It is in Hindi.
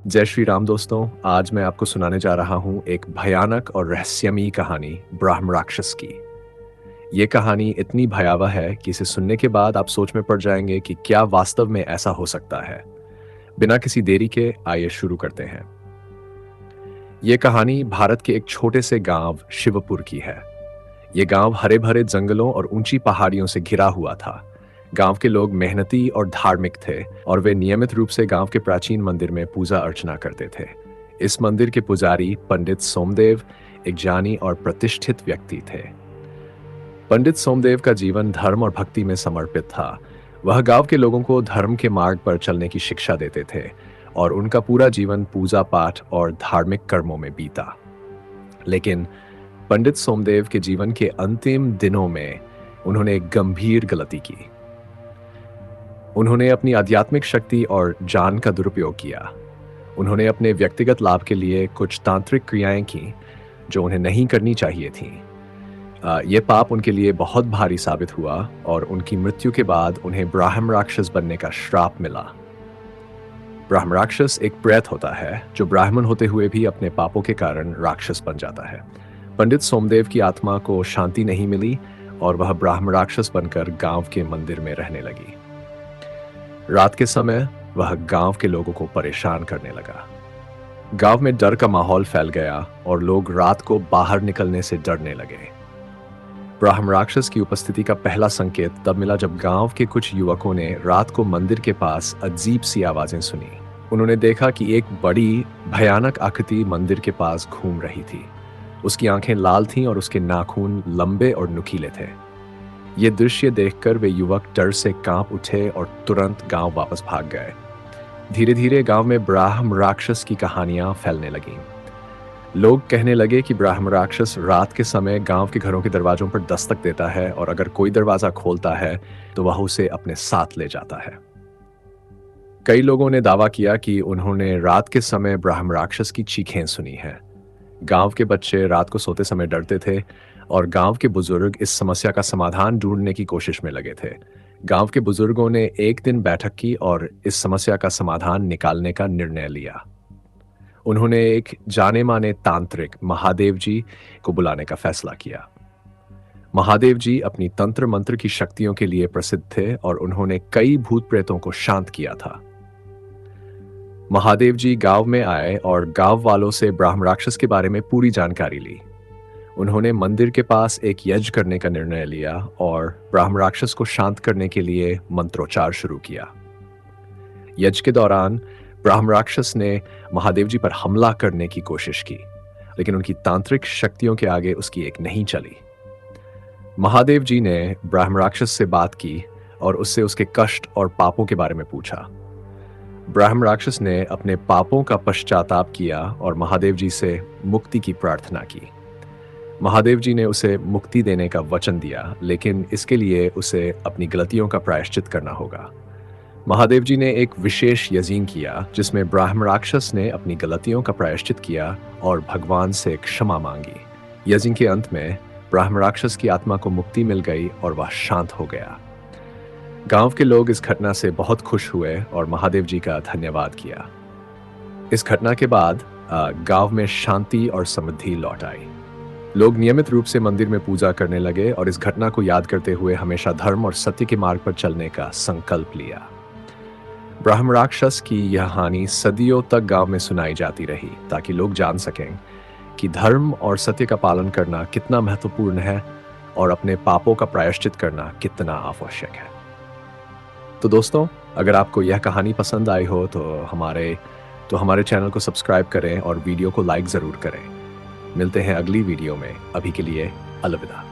जय श्री राम दोस्तों। आज मैं आपको सुनाने जा रहा हूँ एक भयानक और रहस्यमयी कहानी ब्रह्म राक्षस की। ये कहानी इतनी भयावह है कि इसे सुनने के बाद आप सोच में पड़ जाएंगे कि क्या वास्तव में ऐसा हो सकता है। बिना किसी देरी के आइए शुरू करते हैं। ये कहानी भारत के एक छोटे से गांव शिवपुर की है। ये गांव हरे भरे जंगलों और ऊंची पहाड़ियों से घिरा हुआ था। गांव के लोग मेहनती और धार्मिक थे और वे नियमित रूप से गांव के प्राचीन मंदिर में पूजा अर्चना करते थे। इस मंदिर के पुजारी पंडित सोमदेव एक जानी और प्रतिष्ठित व्यक्ति थे। पंडित सोमदेव का जीवन धर्म और भक्ति में समर्पित था। वह गांव के लोगों को धर्म के मार्ग पर चलने की शिक्षा देते थे और उनका पूरा जीवन पूजा पाठ और धार्मिक कर्मों में बीता। लेकिन पंडित सोमदेव के जीवन के अंतिम दिनों में उन्होंने एक गंभीर गलती की। उन्होंने अपनी आध्यात्मिक शक्ति और जान का दुरुपयोग किया। उन्होंने अपने व्यक्तिगत लाभ के लिए कुछ तांत्रिक क्रियाएं की जो उन्हें नहीं करनी चाहिए थीं। ये पाप उनके लिए बहुत भारी साबित हुआ और उनकी मृत्यु के बाद उन्हें ब्राह्म राक्षस बनने का श्राप मिला। ब्राह्म राक्षस एक प्रेत होता है जो ब्राह्मण होते हुए भी अपने पापों के कारण राक्षस बन जाता है। पंडित सोमदेव की आत्मा को शांति नहीं मिली और वह ब्राह्म राक्षस बनकर गांव के मंदिर में रहने लगी। रात के समय वह गांव के लोगों को परेशान करने लगा। गांव में डर का माहौल फैल गया और लोग रात को बाहर निकलने से डरने लगे। ब्राह्म राक्षस की उपस्थिति का पहला संकेत तब मिला जब गांव के कुछ युवकों ने रात को मंदिर के पास अजीब सी आवाजें सुनी। उन्होंने देखा कि एक बड़ी भयानक आकृति मंदिर के पास घूम रही थी। उसकी आंखें लाल थीं और उसके नाखून लंबे और नुकीले थे। ये दृश्य देखकर वे युवक डर से कांप उठे और तुरंत गांव वापस भाग गए। धीरे धीरे गांव में ब्राह्म राक्षस की कहानियां फैलने लगीं। लोग कहने लगे कि ब्राह्म राक्षस रात के समय गांव के घरों के दरवाजों पर दस्तक देता है और अगर कोई दरवाजा खोलता है तो वह उसे अपने साथ ले जाता है। कई लोगों ने दावा किया कि उन्होंने रात के समय ब्राह्म राक्षस की चीखें सुनी हैं। गांव के बच्चे रात को सोते समय डरते थे और गांव के बुजुर्ग इस समस्या का समाधान ढूंढने की कोशिश में लगे थे। गांव के बुजुर्गों ने एक दिन बैठक की और इस समस्या का समाधान निकालने का निर्णय लिया। उन्होंने एक जाने माने तांत्रिक महादेव जी को बुलाने का फैसला किया। महादेव जी अपनी तंत्र मंत्र की शक्तियों के लिए प्रसिद्ध थे और उन्होंने कई भूत प्रेतों को शांत किया था। महादेव जी गांव में आए और गांव वालों से ब्राह्म राक्षस के बारे में पूरी जानकारी ली। उन्होंने मंदिर के पास एक यज्ञ करने का निर्णय लिया और ब्राह्म राक्षस को शांत करने के लिए मंत्रोच्चार शुरू किया। यज्ञ के दौरान ब्राह्म राक्षस ने महादेव जी पर हमला करने की कोशिश की, लेकिन उनकी तांत्रिक शक्तियों के आगे उसकी एक नहीं चली। महादेव जी ने ब्राह्म राक्षस से बात की और उससे उसके कष्ट और पापों के बारे में पूछा। ब्राह्म राक्षस ने अपने पापों का पश्चाताप किया और महादेव जी से मुक्ति की प्रार्थना की। महादेव जी ने उसे मुक्ति देने का वचन दिया, लेकिन इसके लिए उसे अपनी गलतियों का प्रायश्चित करना होगा। महादेव जी ने एक विशेष यज्ञ किया जिसमें ब्राह्म राक्षस ने अपनी गलतियों का प्रायश्चित किया और भगवान से क्षमा मांगी। यज्ञ के अंत में ब्राह्म राक्षस की आत्मा को मुक्ति मिल गई और वह शांत हो गया। गांव के लोग इस घटना से बहुत खुश हुए और महादेव जी का धन्यवाद किया। इस घटना के बाद गांव में शांति और समृद्धि लौट आई। लोग नियमित रूप से मंदिर में पूजा करने लगे और इस घटना को याद करते हुए हमेशा धर्म और सत्य के मार्ग पर चलने का संकल्प लिया। ब्राह्म राक्षस की यह हानि सदियों तक गांव में सुनाई जाती रही ताकि लोग जान सकें कि धर्म और सत्य का पालन करना कितना महत्वपूर्ण है और अपने पापों का प्रायश्चित करना कितना आवश्यक है। तो दोस्तों, अगर आपको यह कहानी पसंद आई हो तो हमारे चैनल को सब्सक्राइब करें और वीडियो को लाइक ज़रूर करें। मिलते हैं अगली वीडियो में। अभी के लिए अलविदा।